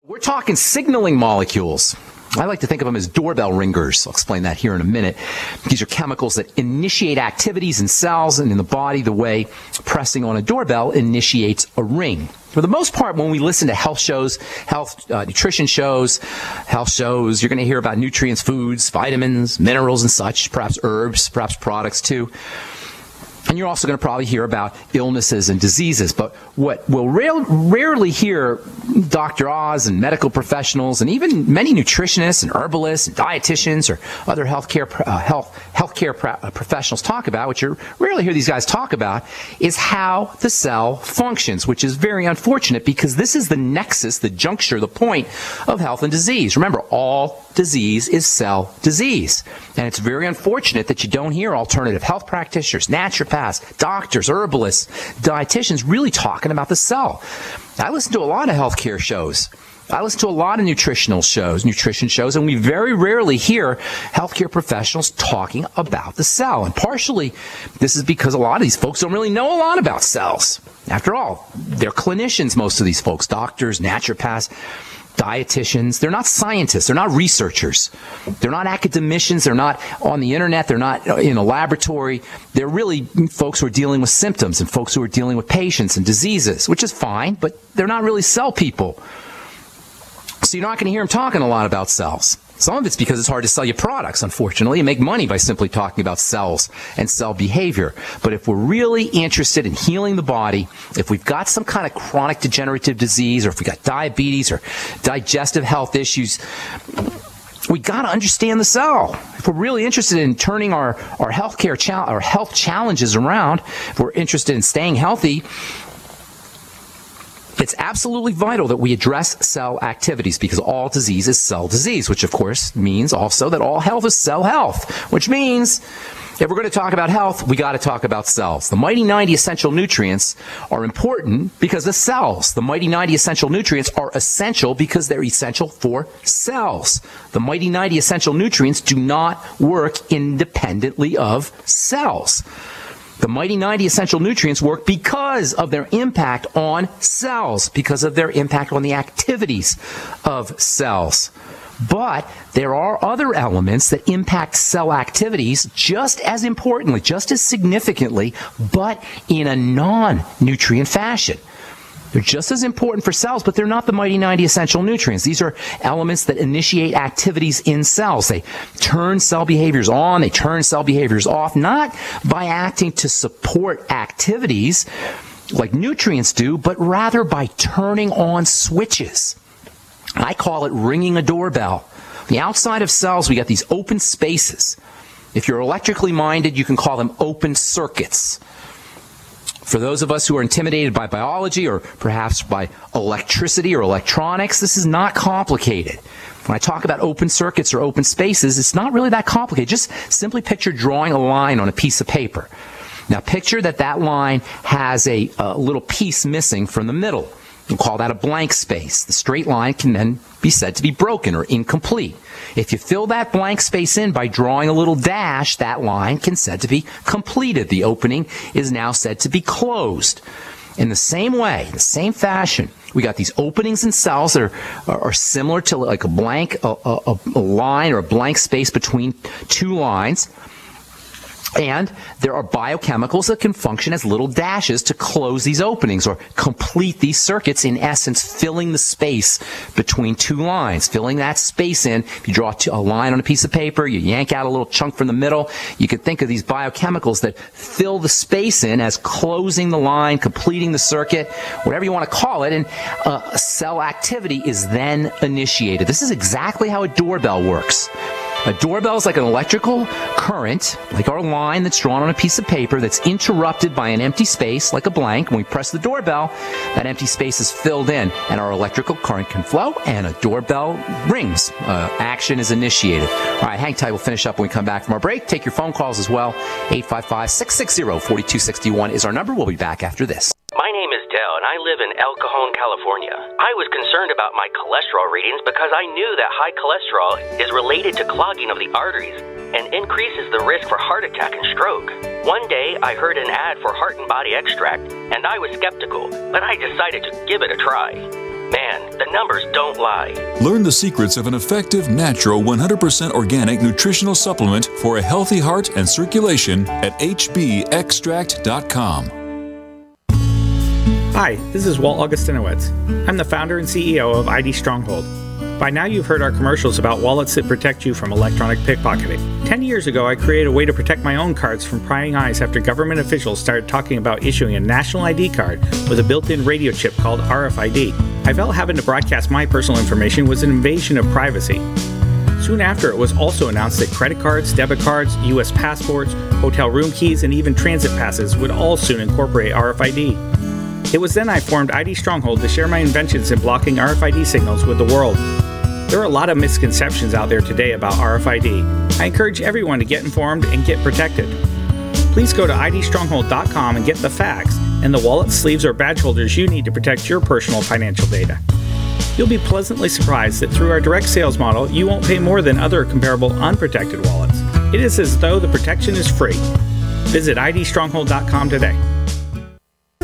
We're talking signaling molecules. I like to think of them as doorbell ringers. I'll explain that here in a minute. These are chemicals that initiate activities in cells and in the body the way pressing on a doorbell initiates a ring. For the most part, when we listen to health shows, nutrition shows, health shows, you're going to hear about nutrients, foods, vitamins, minerals and such, perhaps herbs, perhaps products too. And you're also going to probably hear about illnesses and diseases. But what we'll rarely hear Dr. Oz and medical professionals and even many nutritionists and herbalists and dietitians or other healthcare professionals talk about, which you rarely hear these guys talk about, is how the cell functions, which is very unfortunate because this is the nexus, the juncture, the point of health and disease. Remember, all disease is cell disease. And it's very unfortunate that you don't hear alternative health practitioners, naturopaths, doctors, herbalists, dietitians really talking about the cell. I listen to a lot of healthcare shows. I listen to a lot of nutrition shows, and we very rarely hear healthcare professionals talking about the cell. And partially, this is because a lot of these folks don't really know a lot about cells. After all, they're clinicians, most of these folks, doctors, naturopaths, dietitians. They're not scientists. They're not researchers. They're not academicians. They're not on the internet. They're not in a laboratory. They're really folks who are dealing with symptoms and folks who are dealing with patients and diseases, which is fine, but they're not really cell people. So you're not going to hear them talking a lot about cells. Some of it's because it's hard to sell you products, unfortunately, and make money by simply talking about cells and cell behavior. But if we're really interested in healing the body, if we've got some kind of chronic degenerative disease, or if we've got diabetes or digestive health issues, we got to understand the cell. If we're really interested in turning our health challenges around, if we're interested in staying healthy, it's absolutely vital that we address cell activities because all disease is cell disease, which of course means also that all health is cell health, which means if we're going to talk about health, we got to talk about cells. The mighty 90 essential nutrients are important because the cells. The mighty 90 essential nutrients are essential because they're essential for cells. The mighty 90 essential nutrients do not work independently of cells. The mighty 90 essential nutrients work because of their impact on cells, because of their impact on the activities of cells. But there are other elements that impact cell activities just as importantly, just as significantly, but in a non-nutrient fashion. They're just as important for cells, but they're not the mighty 90 essential nutrients. These are elements that initiate activities in cells. They turn cell behaviors on, they turn cell behaviors off, not by acting to support activities like nutrients do, but rather by turning on switches. I call it ringing a doorbell. The outside of cells, we got these open spaces. If you're electrically minded, you can call them open circuits. For those of us who are intimidated by biology or perhaps by electricity or electronics, this is not complicated. When I talk about open circuits or open spaces, it's not really that complicated. Just simply picture drawing a line on a piece of paper. Now picture that line has a little piece missing from the middle. We'll call that a blank space. The straight line can then be said to be broken or incomplete. If you fill that blank space in by drawing a little dash, that line can said to be completed. The opening is now said to be closed. In the same way, in the same fashion, we got these openings in cells that are similar to like a line or a blank space between two lines. And there are biochemicals that can function as little dashes to close these openings or complete these circuits, in essence, filling the space between two lines, filling that space in. If you draw a line on a piece of paper, you yank out a little chunk from the middle, you could think of these biochemicals that fill the space in as closing the line, completing the circuit, whatever you want to call it, and cell activity is then initiated. This is exactly how a doorbell works. A doorbell is like an electrical current, like our line that's drawn on a piece of paper that's interrupted by an empty space, like a blank. When we press the doorbell, that empty space is filled in, and our electrical current can flow, and a doorbell rings. Action is initiated. All right, hang tight. We'll finish up when we come back from our break. Take your phone calls as well. 855-660-4261 is our number. We'll be back after this. My name is Dell, and I live in El Cajon, California. I was concerned about my cholesterol readings because I knew that high cholesterol is related to clogging of the arteries and increases the risk for heart attack and stroke. One day, I heard an ad for Heart and Body Extract, and I was skeptical, but I decided to give it a try. Man, the numbers don't lie. Learn the secrets of an effective, natural, 100% organic nutritional supplement for a healthy heart and circulation at hbextract.com. Hi, this is Walt Augustinowicz. I'm the founder and CEO of ID Stronghold. By now you've heard our commercials about wallets that protect you from electronic pickpocketing. 10 years ago, I created a way to protect my own cards from prying eyes after government officials started talking about issuing a national ID card with a built-in radio chip called RFID. I felt having to broadcast my personal information was an invasion of privacy. Soon after, it was also announced that credit cards, debit cards, U.S. passports, hotel room keys, and even transit passes would all soon incorporate RFID. It was then I formed ID Stronghold to share my inventions in blocking RFID signals with the world. There are a lot of misconceptions out there today about RFID. I encourage everyone to get informed and get protected. Please go to idstronghold.com and get the facts and the wallets, sleeves, or badge holders you need to protect your personal financial data. You'll be pleasantly surprised that through our direct sales model, you won't pay more than other comparable unprotected wallets. It is as though the protection is free. Visit idstronghold.com today.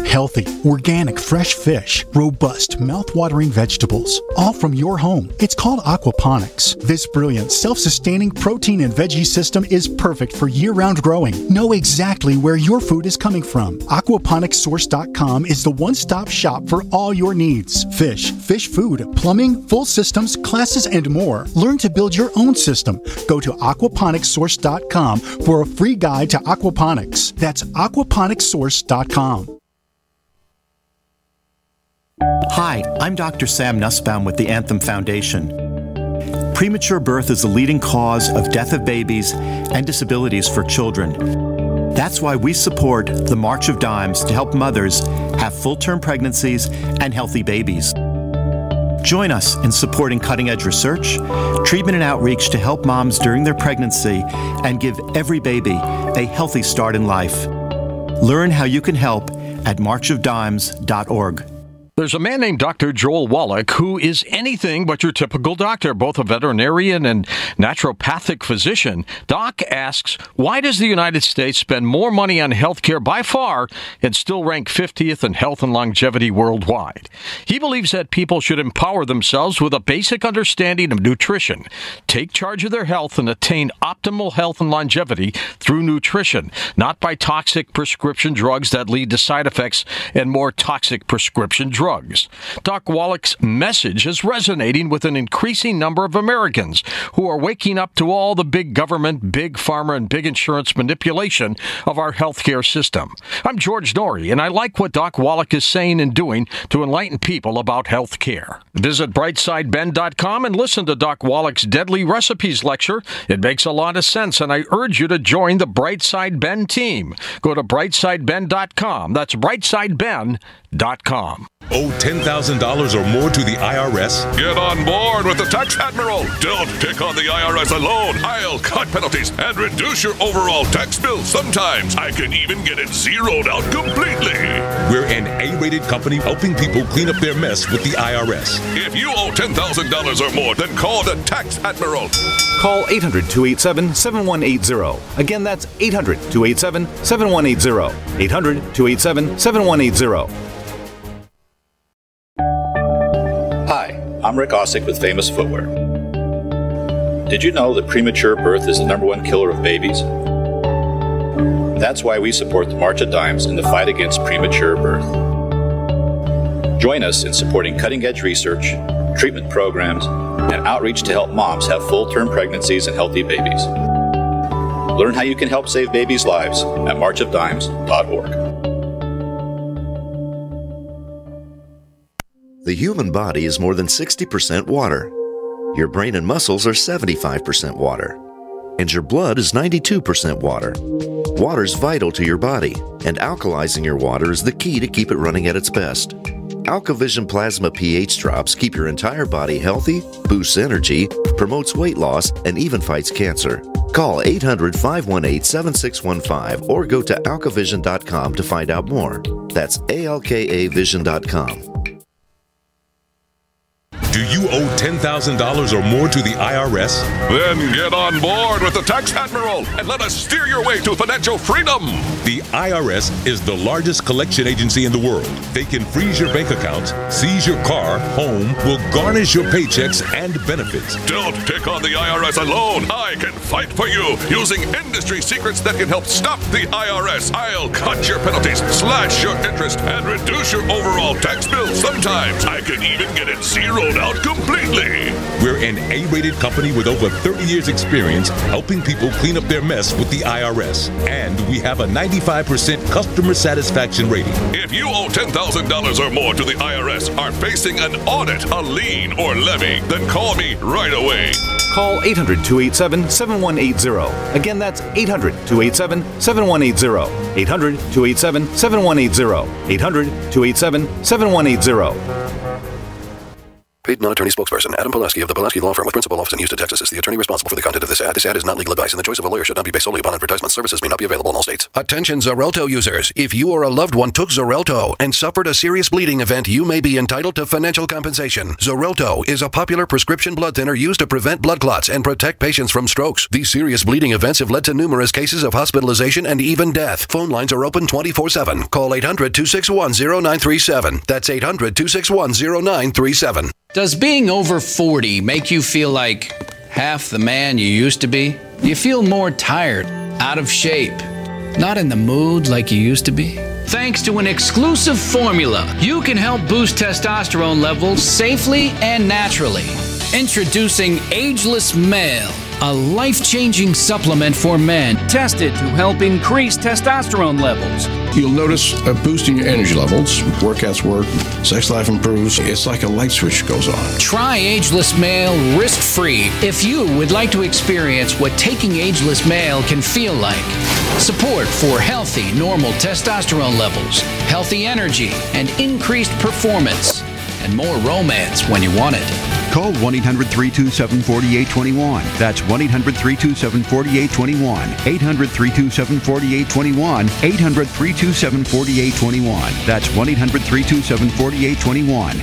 Healthy, organic, fresh fish, robust, mouth-watering vegetables, all from your home. It's called aquaponics. This brilliant, self-sustaining protein and veggie system is perfect for year-round growing. Know exactly where your food is coming from. Aquaponicssource.com is the one-stop shop for all your needs. Fish, fish food, plumbing, full systems, classes, and more. Learn to build your own system. Go to aquaponicssource.com for a free guide to aquaponics. That's aquaponicssource.com. Hi, I'm Dr. Sam Nussbaum with the Anthem Foundation. Premature birth is the leading cause of death of babies and disabilities for children. That's why we support the March of Dimes to help mothers have full-term pregnancies and healthy babies. Join us in supporting cutting-edge research, treatment and outreach to help moms during their pregnancy and give every baby a healthy start in life. Learn how you can help at marchofdimes.org. There's a man named Dr. Joel Wallach who is anything but your typical doctor, both a veterinarian and naturopathic physician. Doc asks, why does the United States spend more money on healthcare by far and still rank 50th in health and longevity worldwide? He believes that people should empower themselves with a basic understanding of nutrition, take charge of their health, and attain optimal health and longevity through nutrition, not by toxic prescription drugs that lead to side effects and more toxic prescription drugs. Doc Wallach's message is resonating with an increasing number of Americans who are waking up to all the big government, big pharma, and big insurance manipulation of our healthcare system. I'm George Norrie, and I like what Doc Wallach is saying and doing to enlighten people about healthcare. Visit brightsideben.com and listen to Doc Wallach's Deadly Recipes lecture. It makes a lot of sense, and I urge you to join the Brightside Ben team. Go to brightsideben.com. That's brightsideben.com. Owe $10,000 or more to the IRS? Get on board with the Tax Admiral. Don't pick on the IRS alone. I'll cut penalties and reduce your overall tax bill. Sometimes I can even get it zeroed out completely. We're an A-rated company helping people clean up their mess with the IRS. If you owe $10,000 or more, then call the Tax Admiral. Call 800-287-7180. Again, that's 800-287-7180. 800-287-7180. Hi, I'm Rick Ossick with Famous Footwear. Did you know that premature birth is the #1 killer of babies? That's why we support the March of Dimes in the fight against premature birth. Join us in supporting cutting-edge research, treatment programs, and outreach to help moms have full-term pregnancies and healthy babies. Learn how you can help save babies' lives at marchofdimes.org. The human body is more than 60% water. Your brain and muscles are 75% water. And your blood is 92% water. Water's vital to your body, and alkalizing your water is the key to keep it running at its best. AlkaVision Plasma pH drops keep your entire body healthy, boosts energy, promotes weight loss, and even fights cancer. Call 800-518-7615 or go to alkavision.com to find out more. That's alkavision.com. Do you owe $10,000 or more to the IRS? Then get on board with the Tax Admiral and let us steer your way to financial freedom. The IRS is the largest collection agency in the world. They can freeze your bank accounts, seize your car, home, will garnish your paychecks and benefits. Don't take on the IRS alone. I can fight for you using industry secrets that can help stop the IRS. I'll cut your penalties, slash your interest, and reduce your overall tax bill. Sometimes I can even get it zeroed out completely. We're an A-rated company with over 30 years experience helping people clean up their mess with the IRS. And we have a 95% customer satisfaction rating. If you owe $10,000 or more to the IRS, are facing an audit, a lien, or levy, then call me right away. Call 800-287-7180. Again, that's 800-287-7180. 800-287-7180. 800-287-7180. Paid non-attorney spokesperson Adam Pulaski of the Pulaski Law Firm with principal office in Houston, Texas is the attorney responsible for the content of this ad. This ad is not legal advice, and the choice of a lawyer should not be based solely upon advertisement. Services may not be available in all states. Attention Xarelto users. If you or a loved one took Xarelto and suffered a serious bleeding event, you may be entitled to financial compensation. Xarelto is a popular prescription blood thinner used to prevent blood clots and protect patients from strokes. These serious bleeding events have led to numerous cases of hospitalization and even death. Phone lines are open 24/7. Call 800-261-0937. That's 800-261-0937. Does being over 40 make you feel like half the man you used to be? Do you feel more tired, out of shape, not in the mood like you used to be? Thanks to an exclusive formula, you can help boost testosterone levels safely and naturally. Introducing Ageless Male, a life-changing supplement for men tested to help increase testosterone levels. You'll notice a boost in your energy levels. Workouts work, sex life improves. It's like a light switch goes on. Try Ageless Male risk-free if you would like to experience what taking Ageless Male can feel like. Support for healthy, normal testosterone levels, healthy energy, and increased performance, and more romance when you want it. Call 1-800-327-4821. That's 1-800-327-4821. 800-327-4821. 800-327-4821. That's 1-800-327-4821.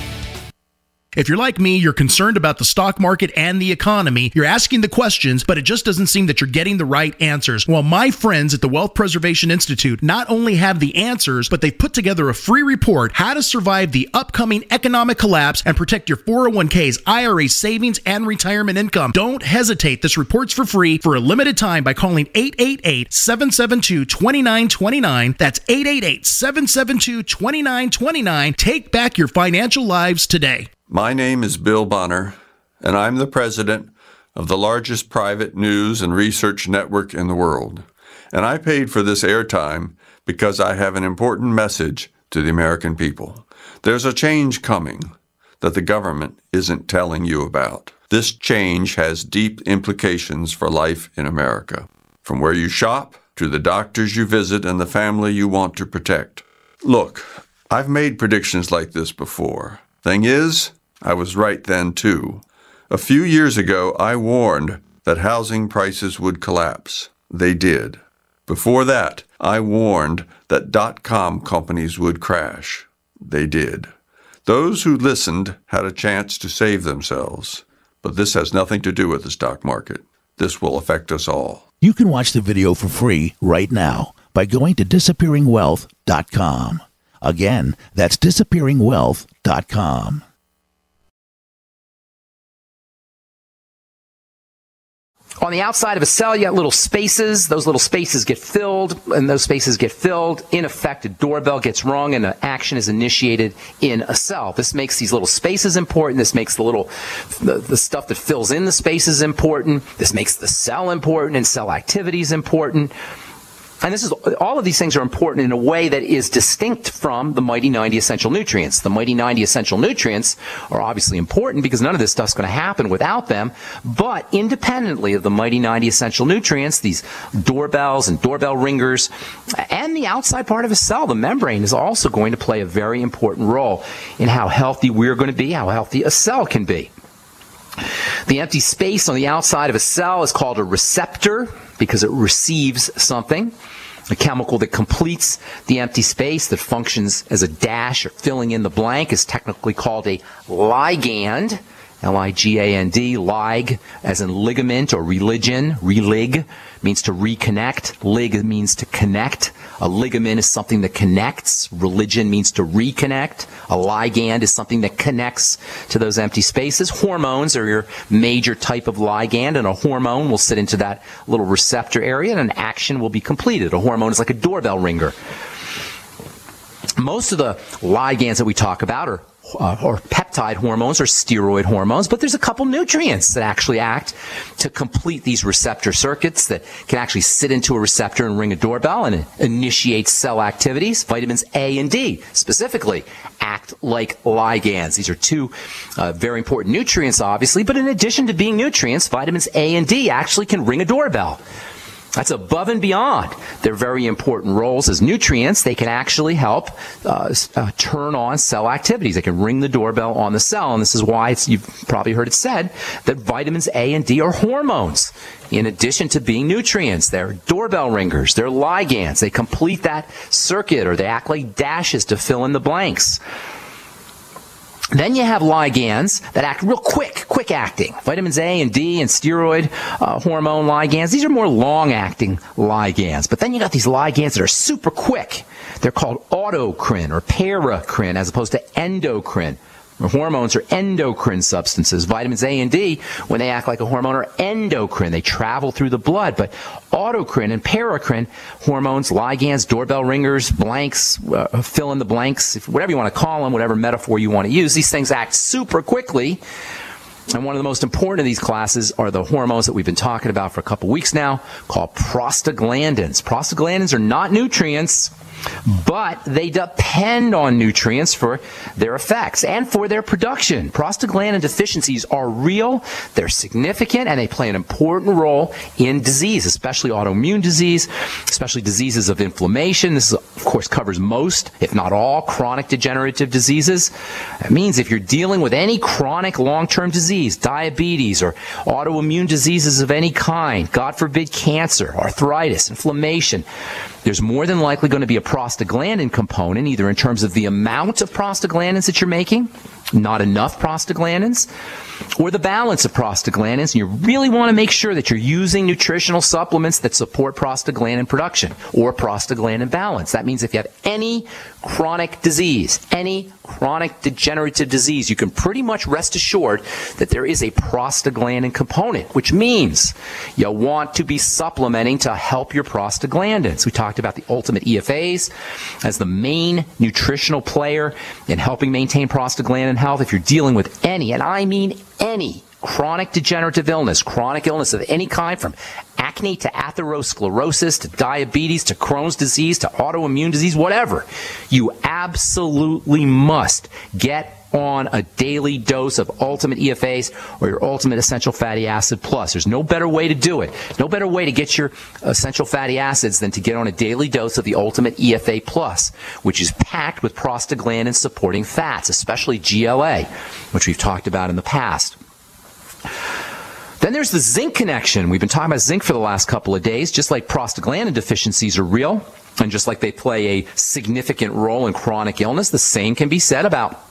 If you're like me, you're concerned about the stock market and the economy. You're asking the questions, but it just doesn't seem that you're getting the right answers. Well, my friends at the Wealth Preservation Institute not only have the answers, but they've put together a free report, How to Survive the Upcoming Economic Collapse and Protect Your 401ks, IRA savings, and retirement income. Don't hesitate. This report's for free for a limited time by calling 888-772-2929. That's 888-772-2929. Take back your financial lives today. My name is Bill Bonner, and I'm the president of the largest private news and research network in the world. And I paid for this airtime because I have an important message to the American people. There's a change coming that the government isn't telling you about. This change has deep implications for life in America, from where you shop to the doctors you visit and the family you want to protect. Look, I've made predictions like this before. Thing is, I was right then too. A few years ago, I warned that housing prices would collapse. They did. Before that, I warned that .com companies would crash. They did. Those who listened had a chance to save themselves. But this has nothing to do with the stock market. This will affect us all. You can watch the video for free right now by going to disappearingwealth.com. Again, that's disappearingwealth.com. On the outside of a cell, you got little spaces. Those little spaces get filled, and those spaces get filled. In effect, a doorbell gets rung, and an action is initiated in a cell. This makes these little spaces important. This makes the stuff that fills in the spaces important. This makes the cell important and cell activities important. And all of these things are important in a way that is distinct from the mighty 90 essential nutrients. The mighty 90 essential nutrients are obviously important because none of this stuff's going to happen without them. But independently of the mighty 90 essential nutrients, these doorbells and doorbell ringers, and the outside part of a cell, the membrane, is also going to play a very important role in how healthy we're going to be, how healthy a cell can be. The empty space on the outside of a cell is called a receptor because it receives something. A chemical that completes the empty space, that functions as a dash or filling in the blank, is technically called a ligand. L-I-G-A-N-D, lig, as in ligament or religion. Relig means to reconnect. Lig means to connect. A ligament is something that connects. Religion means to reconnect. A ligand is something that connects to those empty spaces. Hormones are your major type of ligand, and a hormone will sit into that little receptor area, and an action will be completed. A hormone is like a doorbell ringer. Most of the ligands that we talk about are or peptide hormones or steroid hormones, but there's a couple nutrients that actually act to complete these receptor circuits that can actually sit into a receptor and ring a doorbell and initiate cell activities. Vitamins A and D specifically act like ligands. These are two very important nutrients, obviously, but in addition to being nutrients, vitamins A and D actually can ring a doorbell. That's above and beyond their very important roles as nutrients. They can actually help turn on cell activities. They can ring the doorbell on the cell, and this is why you've probably heard it said that vitamins A and D are hormones. In addition to being nutrients, they're doorbell ringers, they're ligands. They complete that circuit, or they act like dashes to fill in the blanks. Then you have ligands that act real quick acting. Vitamins A and D and steroid hormone ligands. These are more long-acting ligands. But then you got these ligands that are super quick. They're called autocrine or paracrine as opposed to endocrine. Hormones are endocrine substances. Vitamins A and D, when they act like a hormone, are endocrine. They travel through the blood. But autocrine and paracrine hormones, ligands, doorbell ringers, blanks, fill in the blanks, whatever you want to call them, whatever metaphor you want to use, these things act super quickly. And one of the most important of these classes are the hormones that we've been talking about for a couple weeks now, called prostaglandins. Prostaglandins are not nutrients, but they depend on nutrients for their effects and for their production. Prostaglandin deficiencies are real, they're significant, and they play an important role in disease, especially autoimmune disease, especially diseases of inflammation. This, of course, covers most, if not all, chronic degenerative diseases. That means if you're dealing with any chronic long-term disease, diabetes, or autoimmune diseases of any kind, God forbid cancer, arthritis, inflammation, there's more than likely going to be a prostaglandin component, either in terms of the amount of prostaglandins that you're making, not enough prostaglandins, or the balance of prostaglandins. And you really want to make sure that you're using nutritional supplements that support prostaglandin production or prostaglandin balance. That means if you have any chronic disease, any chronic degenerative disease, you can pretty much rest assured that there is a prostaglandin component, which means you want to be supplementing to help your prostaglandins. We talked about the ultimate EFAs as the main nutritional player in helping maintain prostaglandin health. If you're dealing with any, and I mean any, chronic degenerative illness, chronic illness of any kind, from acne to atherosclerosis to diabetes to Crohn's disease to autoimmune disease, whatever, you absolutely must get on a daily dose of Ultimate EFAs or your Ultimate Essential Fatty Acid Plus. There's no better way to do it. No better way to get your essential fatty acids than to get on a daily dose of the Ultimate EFA Plus, which is packed with prostaglandin supporting fats, especially GLA, which we've talked about in the past. Then there's the zinc connection. We've been talking about zinc for the last couple of days. Just like prostaglandin deficiencies are real, and just like they play a significant role in chronic illness, the same can be said about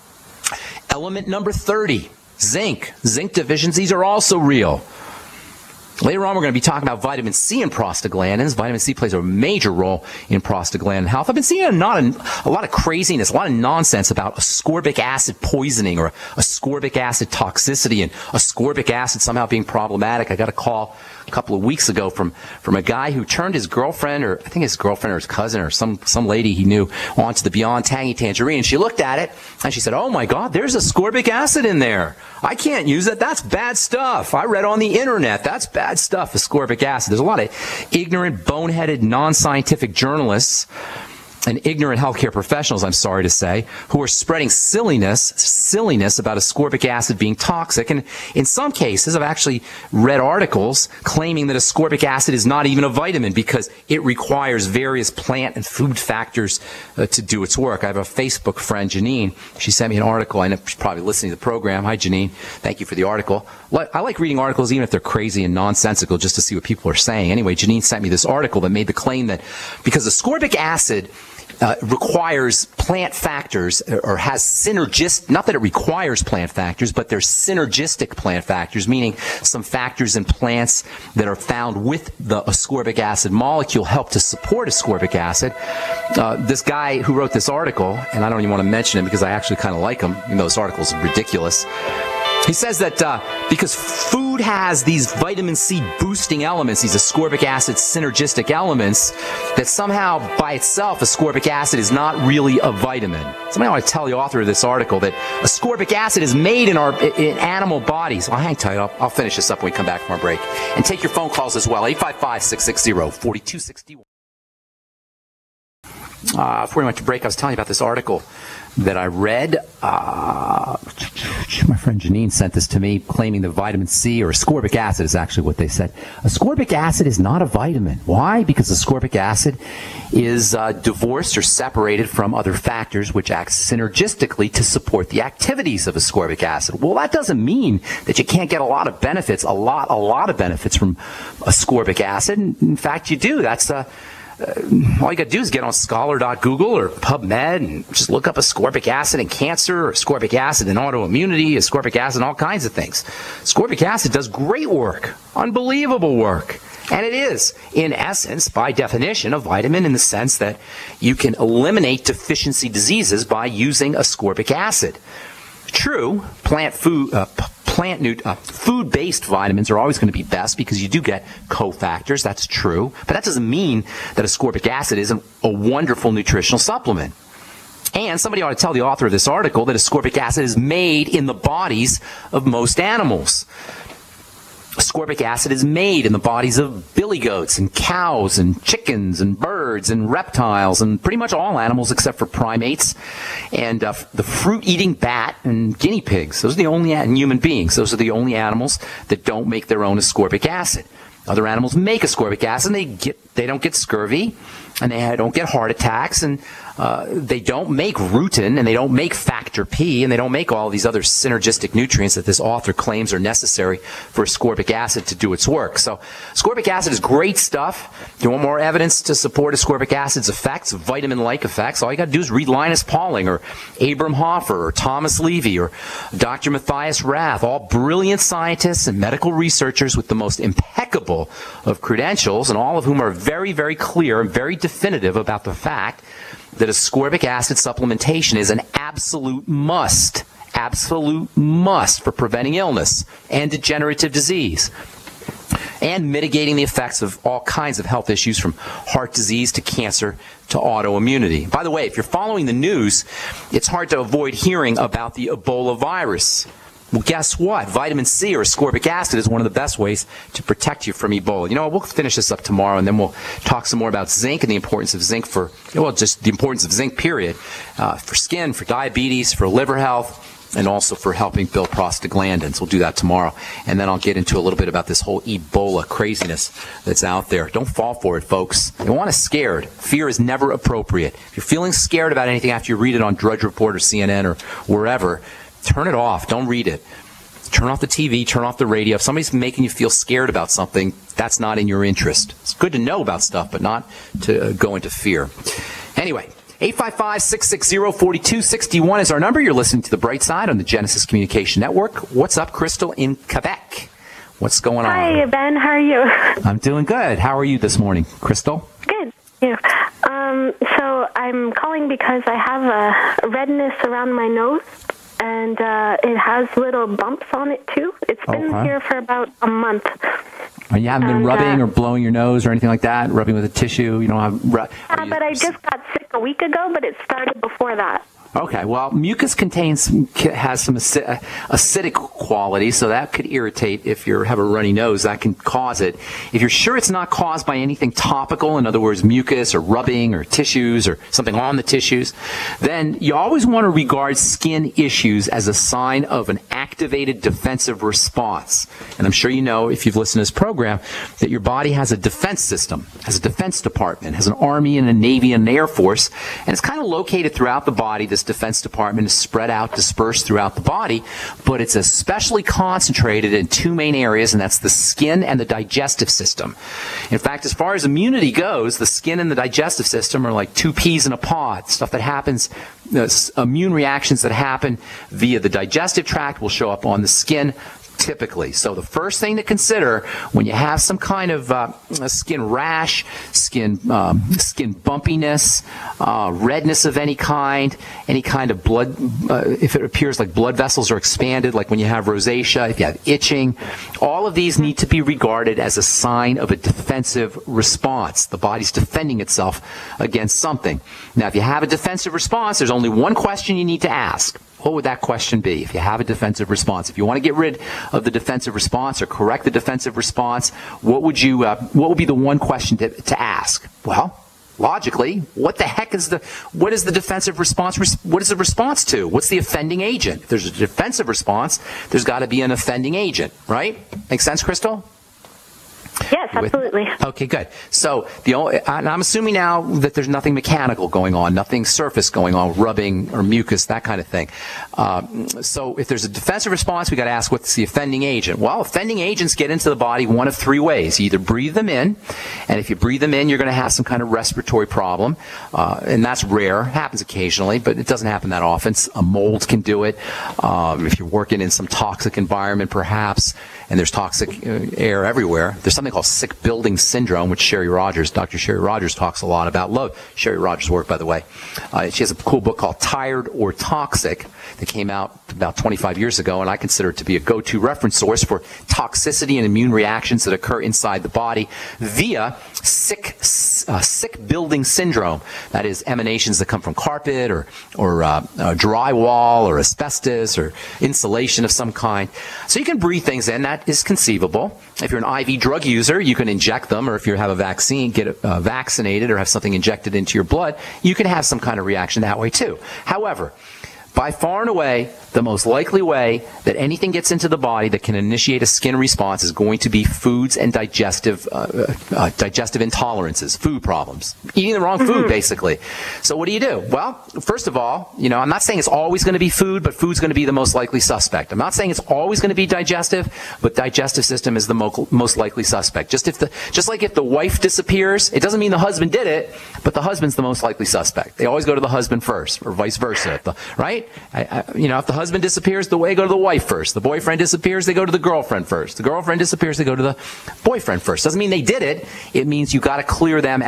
element number 30, zinc. Zinc deficiencies are also real. Later on, we're going to be talking about vitamin C and prostaglandins. Vitamin C plays a major role in prostaglandin health. I've been seeing a lot of craziness, a lot of nonsense about ascorbic acid poisoning or ascorbic acid toxicity and ascorbic acid somehow being problematic. I got a call a couple of weeks ago from a guy who turned his girlfriend, or I think his girlfriend or his cousin or some lady he knew, onto the Beyond Tangy Tangerine. She looked at it and she said, "Oh my God, there's ascorbic acid in there. I can't use it. That's bad stuff. I read on the internet. That's bad stuff, ascorbic acid." There's a lot of ignorant, boneheaded, non-scientific journalists and ignorant healthcare professionals, I'm sorry to say, who are spreading silliness about ascorbic acid being toxic. And in some cases, I've actually read articles claiming that ascorbic acid is not even a vitamin because it requires various plant and food factors to do its work. I have a Facebook friend, Janine. She sent me an article. I know she's probably listening to the program. Hi, Janine. Thank you for the article. I like reading articles even if they're crazy and nonsensical just to see what people are saying. Anyway, Janine sent me this article that made the claim that because ascorbic acid requires plant factors, or has not that it requires plant factors, but there's synergistic plant factors, meaning some factors in plants that are found with the ascorbic acid molecule help to support ascorbic acid. This guy who wrote this article, and I don't even want to mention him because I actually kind of like him, even though this article is ridiculous. He says that because food has these vitamin C boosting elements, these ascorbic acid synergistic elements, that somehow by itself ascorbic acid is not really a vitamin. Somebody want to tell the author of this article that ascorbic acid is made in animal bodies. Well, hang tight. I'll finish this up when we come back from our break. And take your phone calls as well. 855-660-4261. Before we went to break, I was telling you about this article that I read. My friend Janine sent this to me, claiming that vitamin C, or ascorbic acid is actually what they said. Ascorbic acid is not a vitamin. Why? Because ascorbic acid is divorced or separated from other factors which act synergistically to support the activities of ascorbic acid. Well, that doesn't mean that you can't get a lot of benefits, a lot of benefits from ascorbic acid. In fact, you do. That's all you got to do is get on scholar.google or PubMed and just look up ascorbic acid in cancer, or ascorbic acid in autoimmunity, ascorbic acid in all kinds of things. Ascorbic acid does great work, unbelievable work. And it is, in essence, by definition, a vitamin in the sense that you can eliminate deficiency diseases by using ascorbic acid. True, food-based vitamins are always going to be best because you do get cofactors. That's true. But that doesn't mean that ascorbic acid isn't a wonderful nutritional supplement. And somebody ought to tell the author of this article that ascorbic acid is made in the bodies of most animals. Ascorbic acid is made in the bodies of billy goats and cows and chickens and birds and reptiles and pretty much all animals except for primates and the fruit-eating bat and guinea pigs. Those are the only, and human beings. Those are the only animals that don't make their own ascorbic acid. Other animals make ascorbic acid and they don't get scurvy and they don't get heart attacks and they don't make rutin and they don't make factor P and they don't make all these other synergistic nutrients that this author claims are necessary for ascorbic acid to do its work. So ascorbic acid is great stuff. You want more evidence to support ascorbic acid's effects, vitamin-like effects, all you got to do is read Linus Pauling or Abram Hoffer or Thomas Levy or Dr. Matthias Rath, all brilliant scientists and medical researchers with the most impeccable of credentials, and all of whom are very, very clear and very definitive about the fact that ascorbic acid supplementation is an absolute must for preventing illness and degenerative disease and mitigating the effects of all kinds of health issues from heart disease to cancer to autoimmunity. By the way, if you're following the news, it's hard to avoid hearing about the Ebola virus. Well, guess what? Vitamin C or ascorbic acid is one of the best ways to protect you from Ebola. You know, we'll finish this up tomorrow, and then we'll talk some more about zinc and the importance of zinc for, well, just the importance of zinc, period, for skin, for diabetes, for liver health, and also for helping build prostaglandins. We'll do that tomorrow. And then I'll get into a little bit about this whole Ebola craziness that's out there. Don't fall for it, folks. You don't want to scared. Fear is never appropriate. If you're feeling scared about anything after you read it on Drudge Report or CNN or wherever, turn it off. Don't read it. Turn off the TV, turn off the radio. If somebody's making you feel scared about something, that's not in your interest. It's good to know about stuff, but not to go into fear. Anyway, 855-660-4261 is our number. You're listening to The Bright Side on the Genesis Communication Network. What's up, Crystal in Quebec? What's going on? Hi, Ben. How are you? I'm doing good. How are you this morning, Crystal? Good. Yeah. So I'm calling because I have a redness around my nose. And it has little bumps on it, too. It's been here for about a month. You haven't been rubbing or blowing your nose or anything like that? Rubbing with a tissue? You don't have... but I just got sick a week ago, but it started before that. Okay, well, mucus has some acidic quality, so that could irritate if you have a runny nose. That can cause it. If you're sure it's not caused by anything topical, in other words, mucus or rubbing or tissues or something on the tissues, then you always want to regard skin issues as a sign of an activated defensive response. And I'm sure you know, if you've listened to this program, that your body has a defense system, has a defense department, has an army and a navy and an air force, and it's kind of located throughout the body, this this Defense Department is spread out, dispersed throughout the body, but it's especially concentrated in two main areas, and that's the skin and the digestive system. In fact, as far as immunity goes, the skin and the digestive system are like two peas in a pod. Stuff that happens, immune reactions that happen via the digestive tract will show up on the skin typically. So the first thing to consider when you have some kind of a skin rash, skin bumpiness, redness of any kind of blood, if it appears like blood vessels are expanded, like when you have rosacea, if you have itching, all of these need to be regarded as a sign of a defensive response. The body's defending itself against something. Now, if you have a defensive response, there's only one question you need to ask. What would that question be if you have a defensive response? If you want to get rid of the defensive response or correct the defensive response, what would be the one question to ask? Well, logically, what is the defensive response? What is the response to? What's the offending agent? If there's a defensive response, there's got to be an offending agent, right? Make sense, Crystal? Yes, absolutely. Okay, good. So and I'm assuming now that there's nothing mechanical going on, nothing surface going on, rubbing or mucus, that kind of thing. So if there's a defensive response, we got to ask what's the offending agent. Well, offending agents get into the body one of three ways. You either breathe them in, and if you breathe them in, you're going to have some kind of respiratory problem, and that's rare. Happens occasionally, but it doesn't happen that often. A mold can do it. If you're working in some toxic environment, perhaps, and there's toxic air everywhere, there's something called sick building syndrome, which Dr. Sherry Rogers talks a lot about. Love Sherry Rogers' work, by the way. She has a cool book called Tired or Toxic that came out about 25 years ago, and I consider it to be a go-to reference source for toxicity and immune reactions that occur inside the body via sick building syndrome. That is emanations that come from carpet or drywall or asbestos or insulation of some kind. So you can breathe things in. That is conceivable. If you're an IV drug user, you can inject them, or if you have a vaccine, get vaccinated or have something injected into your blood, you can have some kind of reaction that way too. However, by far and away, the most likely way that anything gets into the body that can initiate a skin response is going to be foods and digestive intolerances, food problems. Eating the wrong food, basically. So what do you do? Well, first of all, I'm not saying it's always going to be food, but food's going to be the most likely suspect. I'm not saying it's always going to be digestive, but digestive system is the most likely suspect. Just like if the wife disappears, it doesn't mean the husband did it, but the husband's the most likely suspect. They always go to the husband first, or vice versa, right? If the husband disappears, they go to the wife first. The boyfriend disappears, they go to the girlfriend first. The girlfriend disappears, they go to the boyfriend first. Doesn't mean they did it. It means you got to clear them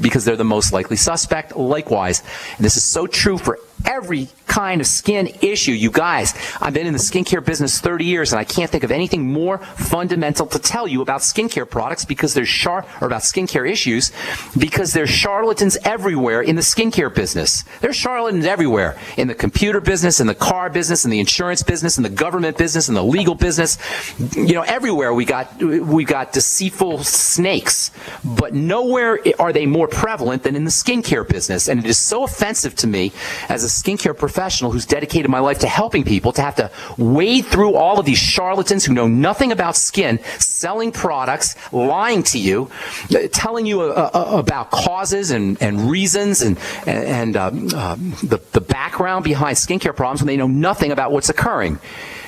because they're the most likely suspect. Likewise, and this is so true for every kind of skin issue. You guys, I've been in the skincare business 30 years, and I can't think of anything more fundamental to tell you about skincare products because there's about skincare issues, because there's charlatans everywhere in the skincare business. There's charlatans everywhere in the computer business, in the car business, in the insurance business, in the government business, in the legal business. Everywhere we got deceitful snakes, but nowhere are they more prevalent than in the skincare business. And it is so offensive to me as a skincare professional who's dedicated my life to helping people to have to wade through all of these charlatans who know nothing about skin, selling products, lying to you, telling you about causes and reasons and the background behind skincare problems when they know nothing about what's occurring.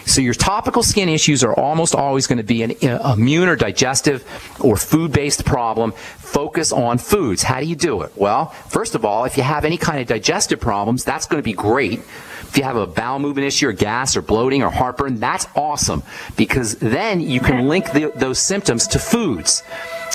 So your topical skin issues are almost always going to be an immune or digestive or food-based problem. Focus on foods. How do you do it? Well, first of all, if you have any kind of digestive problems, that's going to be great. If you have a bowel movement issue or gas or bloating or heartburn, that's awesome, because then you can link those symptoms to foods.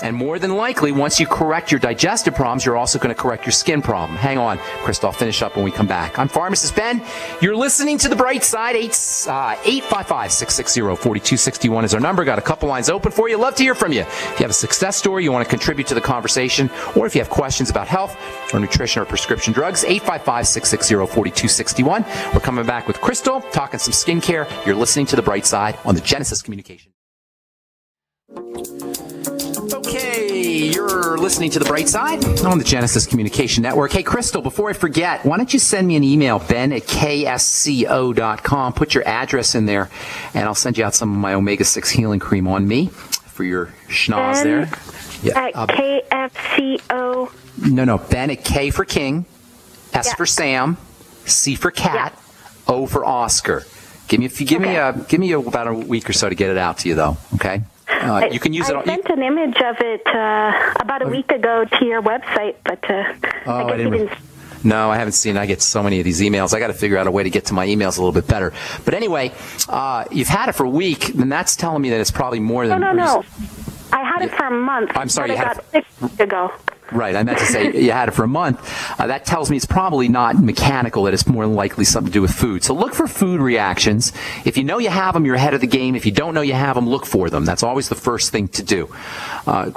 And more than likely, once you correct your digestive problems, you're also going to correct your skin problem. Hang on, Krista, I'll finish up when we come back. I'm Pharmacist Ben. You're listening to The Bright Side. 855-660-4261 is our number. Got a couple lines open for you. Love to hear from you. If you have a success story, you want to contribute to the conversation, or if you have questions about health or nutrition or prescription drugs, 855-660-4261. We're coming back with Crystal, talking some skincare. You're listening to The Bright Side on the Genesis Communication. Okay, you're listening to The Bright Side on the Genesis Communication Network. Hey, Crystal, before I forget, why don't you send me an email, ben@ksco.com. Put your address in there, and I'll send you out some of my omega-6 healing cream on me for your schnoz there. Yeah, at KFCO. No, Ben at K for King, S for Sam, C for cat, O for Oscar. Give me about a week or so to get it out to you, though. Okay. You can use it. I sent an image of it about a week ago to your website, but I guess you didn't. No, I haven't seen it. I get so many of these emails. I got to figure out a way to get to my emails a little bit better. But anyway, you've had it for a week, and that's telling me that it's probably more than... No. I had it for a month. I'm sorry, you had it 6 weeks ago. Right, I meant to say you had it for a month. That tells me it's probably not mechanical, that it's more likely something to do with food. So look for food reactions. If you know you have them, you're ahead of the game. If you don't know you have them, look for them. That's always the first thing to do.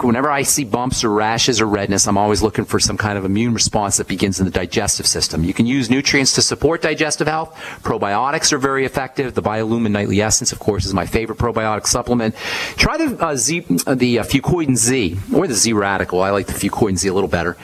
Whenever I see bumps or rashes or redness, I'm always looking for some kind of immune response that begins in the digestive system. You can use nutrients to support digestive health. Probiotics are very effective. The Biolumin Nightly Essence, of course, is my favorite probiotic supplement. Try the Fucoidan Z, or the Z Radical. I like the Fucoidan Z a little better.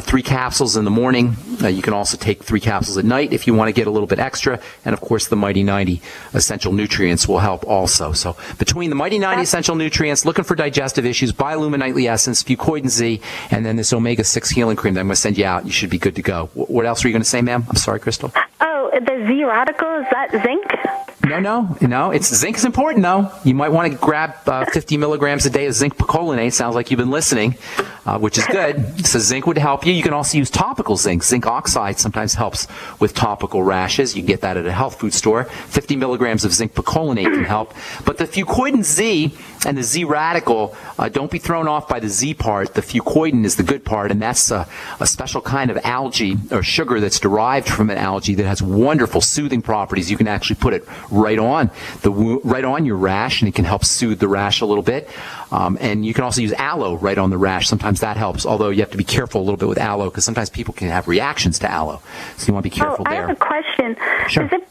3 capsules in the morning. You can also take 3 capsules at night if you want to get a little bit extra. And of course, the Mighty 90 Essential Nutrients will help also. So between the Mighty 90 Essential Nutrients, looking for digestive issues, Biolumin Nightly Essence, Fucoidan Z, and then this Omega-6 Healing Cream that I'm going to send you out, you should be good to go. What else were you going to say, ma'am? I'm sorry, Crystal. Oh, the Z Radical, is that zinc? No. Zinc is important, though. You might want to grab 50 milligrams a day of zinc picolinate. Sounds like you've been listening, which is good. So zinc would help you. You can also use topical zinc. Zinc oxide sometimes helps with topical rashes. You can get that at a health food store. 50 milligrams of zinc picolinate can help. But the Fucoidan Z and the Z Radical, don't be thrown off by the Z part. The Fucoidan is the good part, and that's a special kind of algae or sugar that's derived from an algae that has wonderful soothing properties. You can actually put it right on your rash, and it can help soothe the rash a little bit. And you can also use aloe right on the rash. Sometimes that helps, although you have to be careful a little bit with aloe because sometimes people can have reactions to aloe. So you want to be careful there. I have a question. Sure. Is it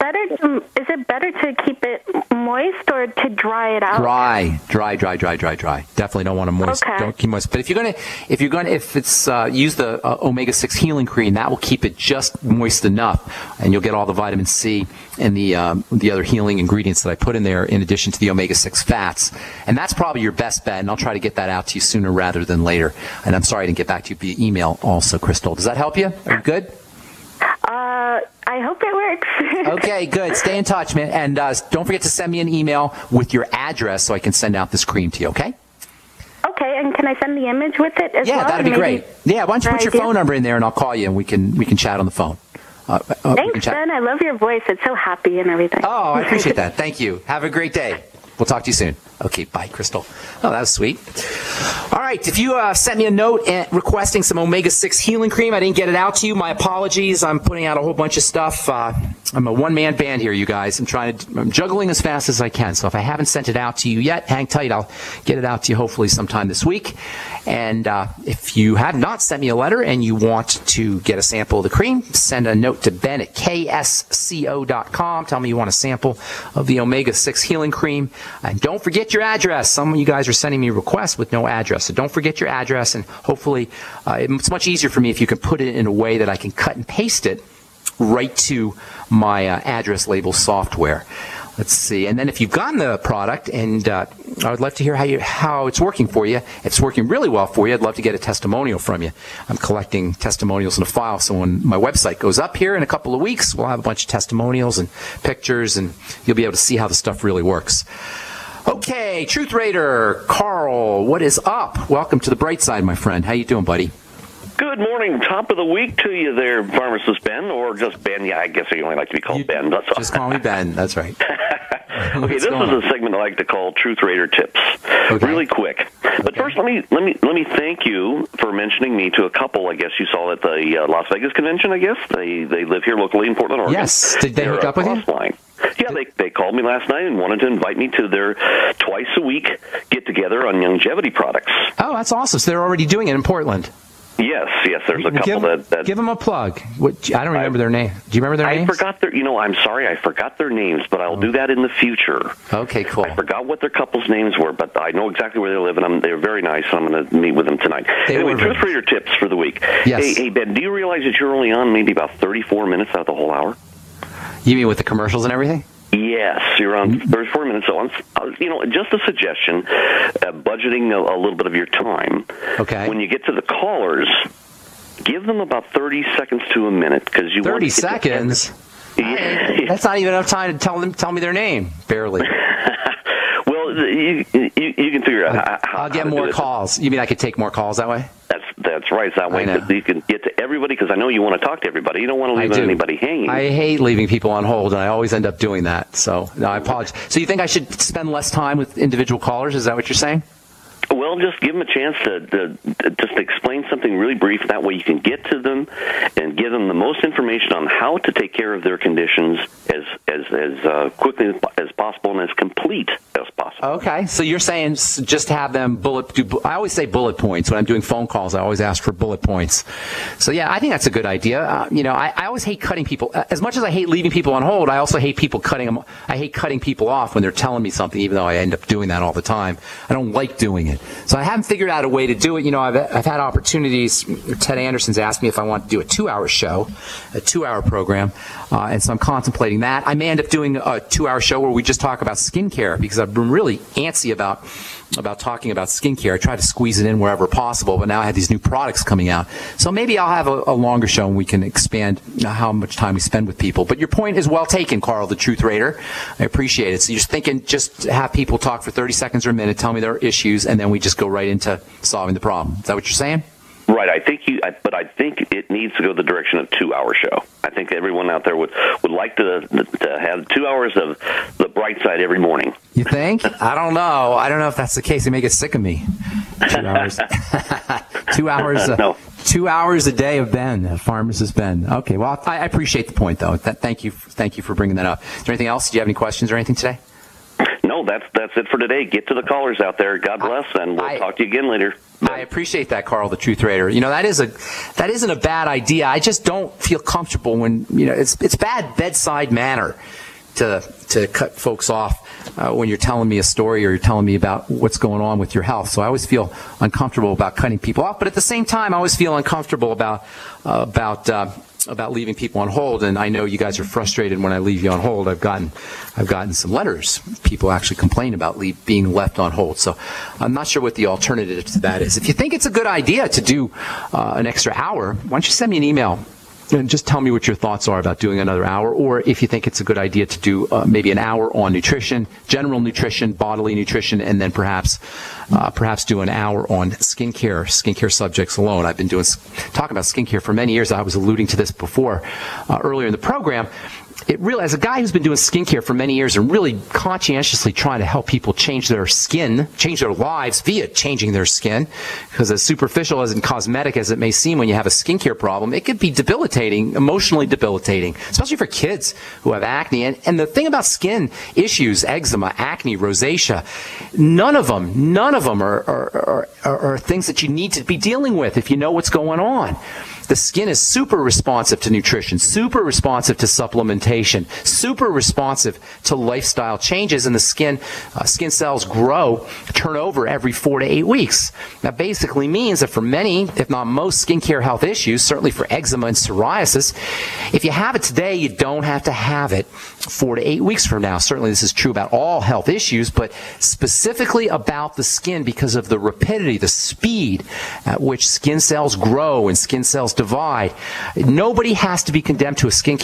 better to keep it moist or to dry it out? Dry. Definitely don't want to moist. Okay. Don't keep moist. But if it's use the Omega-6 Healing Cream, that will keep it just moist enough, and you'll get all the vitamin C and the other healing ingredients that I put in there, in addition to the omega-6 fats. And that's probably your best bet, and I'll try to get that out to you sooner rather than later. And I'm sorry I didn't get back to you via email also, Crystal. Does that help you? Are you good? I hope it works. Okay, good. Stay in touch, man. And don't forget to send me an email with your address so I can send out this cream to you, okay? Okay, and can I send the image with it as well? Yeah, that'd be great. Yeah, why don't you put your phone number in there, and I'll call you, and we can chat on the phone. Thanks, Ben. I love your voice. It's so happy and everything. Oh, I appreciate that. Thank you. Have a great day. We'll talk to you soon. Okay, bye, Crystal. Oh, that was sweet. All right, if you sent me a note requesting some Omega-6 Healing Cream, I didn't get it out to you. My apologies. I'm putting out a whole bunch of stuff. I'm a one-man band here, you guys. I'm juggling as fast as I can. So if I haven't sent it out to you yet, hang tight. I'll get it out to you hopefully sometime this week. And if you have not sent me a letter and you want to get a sample of the cream, send a note to Ben at ksco.com. Tell me you want a sample of the Omega-6 Healing Cream. And don't forget your address. Some of you guys are sending me requests with no address. So don't forget your address. And hopefully it's much easier for me if you can put it in a way that I can cut and paste it right to my address label software. Let's see. And then if you've gotten the product, and I would love to hear how it's working for you. If it's working really well for you, I'd love to get a testimonial from you. I'm collecting testimonials in a file, so when my website goes up here in a couple of weeks, we'll have a bunch of testimonials and pictures, and you'll be able to see how the stuff really works. Okay, Truth Raider, Carl, what is up? Welcome to the bright side, my friend. How you doing, buddy? Good morning. Top of the week to you there, Pharmacist Ben, or just Ben. Yeah, I guess you only like to be called Ben. That's all. Just call me Ben. That's right. Okay, this is a segment I like to call Truth Raider Tips. Okay. Really quick. But first, let me thank you for mentioning me to a couple. I guess you saw at the Las Vegas convention. I guess they live here locally in Portland, Oregon. Yes. Did they hook up with you? Yeah, they called me last night and wanted to invite me to their twice-a-week get-together on longevity products. Oh, that's awesome. So they're already doing it in Portland. Yes, there's a couple that... Give them a plug. I don't remember their name. Do you remember their names? I forgot their... I'm sorry, I forgot their names, but I'll do that in the future. Okay, cool. I forgot what their couple's names were, but I know exactly where they live, and they're very nice, and I'm going to meet with them tonight. Anyway, Truth Raider Tips for the week. Yes. Hey, Ben, do you realize that you're only on maybe about 34 minutes out of the whole hour? You mean with the commercials and everything? Yes, you're on 34 minutes. So, just a suggestion, budgeting a little bit of your time. Okay. When you get to the callers, Give them about 30 seconds to a minute, because you 30 seconds? That's not even enough time to tell me their name, barely. Well, you can figure out how I'll get more calls. You mean I could take more calls that way? That's right. So that way you can get to everybody, because I know you want to talk to everybody. You don't want to leave anybody hanging. I hate leaving people on hold, and I always end up doing that. So no, I apologize. So you think I should spend less time with individual callers? Is that what you're saying? Well, just give them a chance to just explain something really brief. That way you can get to them and give them the most information on how to take care of their conditions as quickly as possible and as complete as possible. Okay, so you're saying just have them I always say bullet points. When I'm doing phone calls, I always ask for bullet points. So yeah, I think that's a good idea. I always hate cutting people. As much as I hate leaving people on hold, I also hate people cutting them. I hate cutting people off when they're telling me something, even though I end up doing that all the time. I don't like doing it. So I haven't figured out a way to do it. I've had opportunities. Ted Anderson's asked me if I want to do a 2-hour show, a 2-hour program, and so I'm contemplating that. I may end up doing a 2-hour show where we just talk about skincare, because I've been really antsy about talking about skincare. I try to squeeze it in wherever possible, but now I have these new products coming out. So maybe I'll have a longer show and we can expand how much time we spend with people. But your point is well taken, Carl, the Truth Raider. I appreciate it. So you're thinking just have people talk for 30 seconds or a minute, tell me their issues, and then we just go right into solving the problem. Is that what you're saying? Right. I think it needs to go the direction of 2-hour show. I think everyone out there would like to have 2 hours of the bright side every morning. You think? I don't know. I don't know if that's the case. They may get sick of me. 2 hours. 2 hours. No. 2 hours a day of Ben, Pharmacist Ben. Okay. Well, I appreciate the point, though. Thank you for bringing that up. Is there anything else? Do you have any questions or anything today? No, that's it for today. Get to the callers out there. God bless, and we'll talk to you again later. I appreciate that, Carl, the Truth Raider. That isn't a bad idea. I just don't feel comfortable when it's bad bedside manner to cut folks off when you're telling me a story or you're telling me about what's going on with your health. So I always feel uncomfortable about cutting people off, but at the same time, I always feel uncomfortable about leaving people on hold. And I know you guys are frustrated when I leave you on hold. I've gotten some letters. People actually complain about being left on hold. So I'm not sure what the alternative to that is. If you think it's a good idea to do an extra hour, why don't you send me an email and just tell me what your thoughts are about doing another hour, or if you think it's a good idea to do maybe an hour on nutrition, general nutrition, bodily nutrition, and then perhaps do an hour on skincare subjects alone. I've been talking about skincare for many years. I was alluding to this before earlier in the program. It really, as a guy who's been doing skincare for many years and really conscientiously trying to help people change their skin, change their lives via changing their skin, because as superficial and cosmetic as it may seem when you have a skincare problem, it could be debilitating, emotionally debilitating, especially for kids who have acne. And the thing about skin issues, eczema, acne, rosacea, none of them are things that you need to be dealing with if you know what's going on. The skin is super responsive to nutrition, super responsive to supplementation, super responsive to lifestyle changes, and the skin cells turn over every 4 to 8 weeks. That basically means that for many, if not most skincare health issues, certainly for eczema and psoriasis, if you have it today, you don't have to have it 4 to 8 weeks from now. Certainly this is true about all health issues, but specifically about the skin because of the rapidity, the speed at which skin cells grow and skin cells divide. Nobody has to be condemned to a skin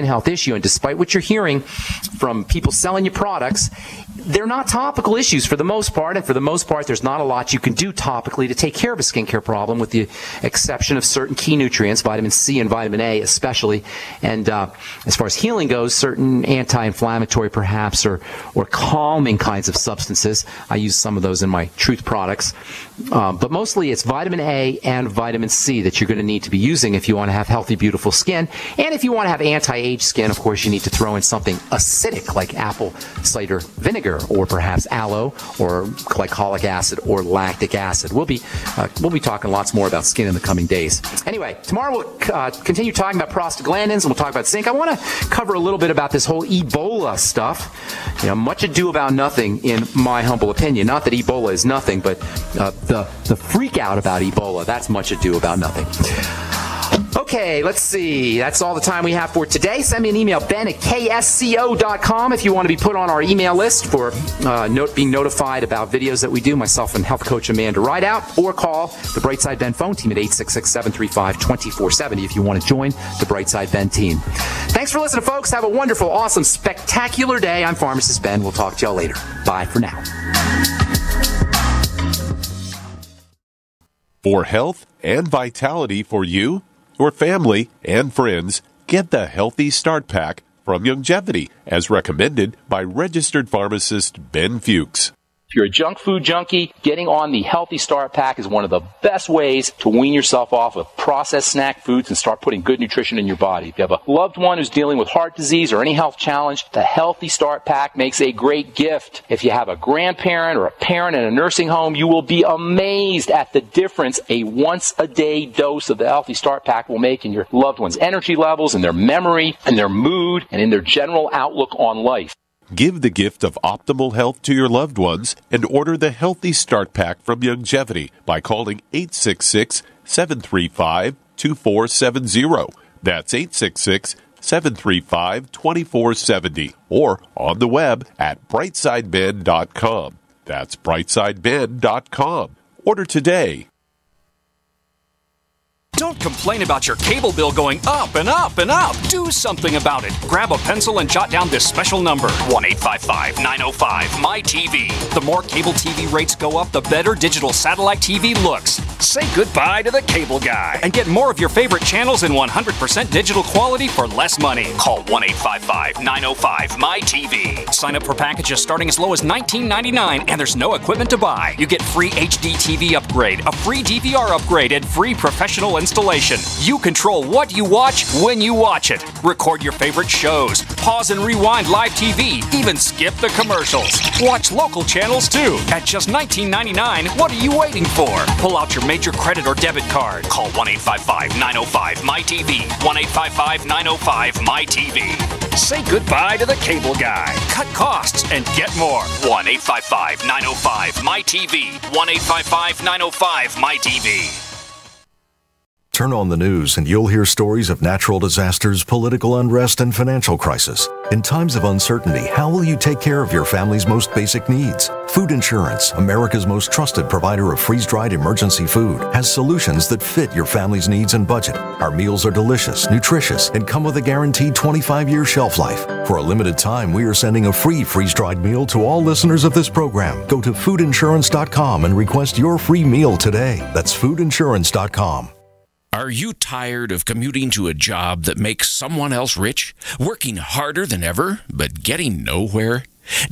health issue, and despite what you're hearing from people selling you products, they're not topical issues for the most part, and for the most part there's not a lot you can do topically to take care of a skincare problem, with the exception of certain key nutrients, vitamin C and vitamin A especially, and as far as healing goes, certain anti-inflammatory perhaps or calming kinds of substances. I use some of those in my Truth products, but mostly it's vitamin A and vitamin C that you're going to need to be using if you want to have healthy, beautiful skin. And if you want to have anti-age skin, of course, you need to throw in something acidic like apple cider vinegar, or perhaps aloe, or glycolic acid, or lactic acid. We'll be talking lots more about skin in the coming days. Anyway, tomorrow we'll continue talking about prostaglandins, and we'll talk about zinc. I want to cover a little bit about this whole Ebola stuff. Much ado about nothing, in my humble opinion. Not that Ebola is nothing, but the freak out about Ebola, that's much ado about nothing. Okay, let's see. That's all the time we have for today. Send me an email, ben@ksco.com, if you want to be put on our email list for being notified about videos that we do, myself and health coach Amanda Rideout, or call the Brightside Ben phone team at 866-735-2470 if you want to join the Brightside Ben team. Thanks for listening, folks. Have a wonderful, awesome, spectacular day. I'm Pharmacist Ben. We'll talk to y'all later. Bye for now. For health and vitality for you, your family, and friends, get the Healthy Start Pack from Longevity, as recommended by registered pharmacist Ben Fuchs. If you're a junk food junkie, getting on the Healthy Start Pack is one of the best ways to wean yourself off of processed snack foods and start putting good nutrition in your body. If you have a loved one who's dealing with heart disease or any health challenge, the Healthy Start Pack makes a great gift. If you have a grandparent or a parent in a nursing home, you will be amazed at the difference a once-a-day dose of the Healthy Start Pack will make in your loved one's energy levels, in their memory, in their mood, and in their general outlook on life. Give the gift of optimal health to your loved ones and order the Healthy Start Pack from Longevity by calling 866-735-2470. That's 866-735-2470. Or on the web at brightsideben.com. That's brightsideben.com. Order today. Don't complain about your cable bill going up and up and up. Do something about it. Grab a pencil and jot down this special number, 1-855-905-MY-TV. The more cable TV rates go up, the better digital satellite TV looks. Say goodbye to the cable guy and get more of your favorite channels in 100% digital quality for less money. Call 1-855-905-MY-TV. Sign up for packages starting as low as $19.99, and there's no equipment to buy. You get free HD TV upgrade, a free DVR upgrade, and free professional installation. You control what you watch when you watch it. Record your favorite shows, pause and rewind live TV, even skip the commercials. Watch local channels too. At just $19.99, what are you waiting for? Pull out your major credit or debit card. Call 1-855-905-MY-TV. 1-855-905-MY-TV. Say goodbye to the cable guy. Cut costs and get more. 1-855-905-MY-TV. 1-855-905-MY-TV. Turn on the news and you'll hear stories of natural disasters, political unrest, and financial crisis. In times of uncertainty, how will you take care of your family's most basic needs? Food Insurance, America's most trusted provider of freeze-dried emergency food, has solutions that fit your family's needs and budget. Our meals are delicious, nutritious, and come with a guaranteed 25-year shelf life. For a limited time, we are sending a free freeze-dried meal to all listeners of this program. Go to foodinsurance.com and request your free meal today. That's foodinsurance.com. Are you tired of commuting to a job that makes someone else rich? Working harder than ever, but getting nowhere?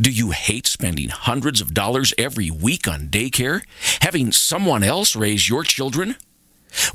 Do you hate spending hundreds of dollars every week on daycare? Having someone else raise your children?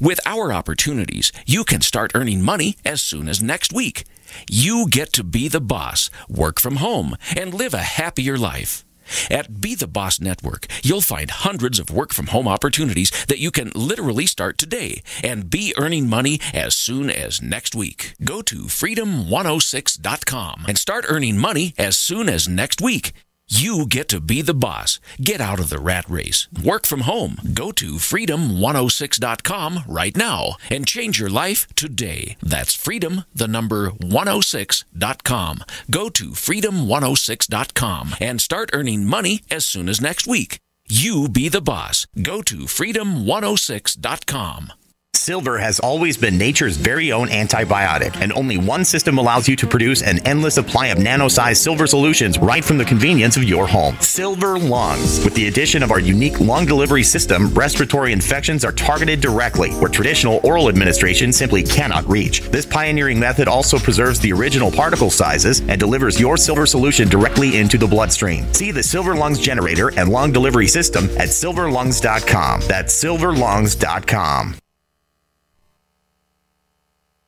With our opportunities, you can start earning money as soon as next week. You get to be the boss, work from home, and live a happier life. At Be the Boss Network, you'll find hundreds of work-from-home opportunities that you can literally start today and be earning money as soon as next week. Go to freedom106.com and start earning money as soon as next week. You get to be the boss. Get out of the rat race. Work from home. Go to freedom106.com right now and change your life today. That's freedom, the number 106.com. Go to freedom106.com and start earning money as soon as next week. You be the boss. Go to freedom106.com. Silver has always been nature's very own antibiotic, and only one system allows you to produce an endless supply of nano-sized silver solutions right from the convenience of your home. Silver Lungs. With the addition of our unique lung delivery system, respiratory infections are targeted directly, where traditional oral administration simply cannot reach. This pioneering method also preserves the original particle sizes and delivers your silver solution directly into the bloodstream. See the Silver Lungs generator and lung delivery system at silverlungs.com. That's silverlungs.com.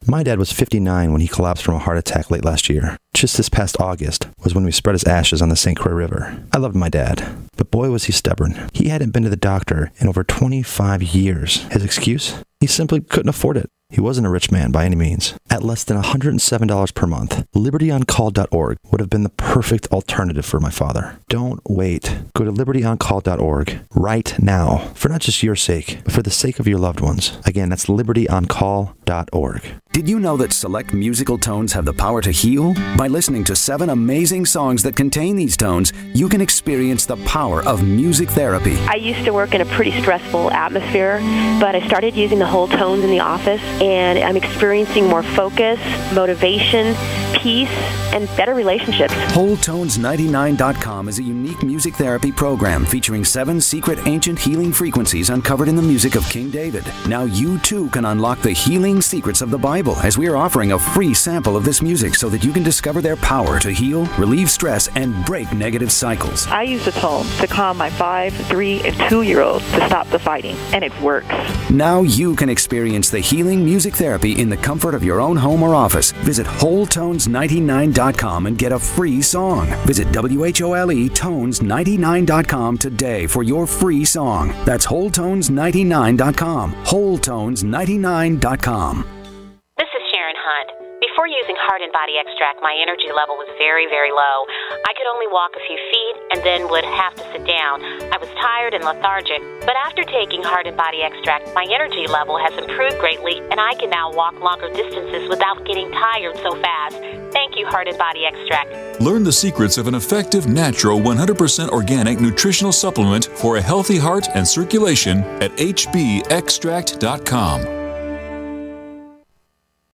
My dad was 59 when he collapsed from a heart attack late last year. Just this past August was when we spread his ashes on the St. Croix River. I loved my dad, but boy was he stubborn. He hadn't been to the doctor in over 25 years. His excuse? He simply couldn't afford it. He wasn't a rich man by any means. At less than $107 per month, libertyoncall.org would have been the perfect alternative for my father. Don't wait. Go to libertyoncall.org right now, for not just your sake, but for the sake of your loved ones. Again, that's libertyoncall.org. Did you know that select musical tones have the power to heal? By listening to 7 amazing songs that contain these tones, you can experience the power of music therapy. I used to work in a pretty stressful atmosphere, but I started using the whole tones in the office, and I'm experiencing more focus, motivation, peace, and better relationships. WholeTones99.com is a unique music therapy program featuring 7 secret ancient healing frequencies uncovered in the music of King David. Now you too can unlock the healing secrets of the Bible, as we are offering a free sample of this music so that you can discover their power to heal, relieve stress, and break negative cycles. I use the tones to calm my 5, 3, and 2-year-olds to stop the fighting, and it works. Now you can experience the healing music therapy in the comfort of your own home or office. Visit WholeTones99.com and get a free song. Visit WHOLETones99.com today for your free song. That's WholeTones99.com. WholeTones99.com. Before using Heart and Body Extract, my energy level was very, very low. I could only walk a few feet and then would have to sit down. I was tired and lethargic, but after taking Heart and Body Extract, my energy level has improved greatly, and I can now walk longer distances without getting tired so fast. Thank you, Heart and Body Extract. Learn the secrets of an effective, natural, 100% organic nutritional supplement for a healthy heart and circulation at hbextract.com.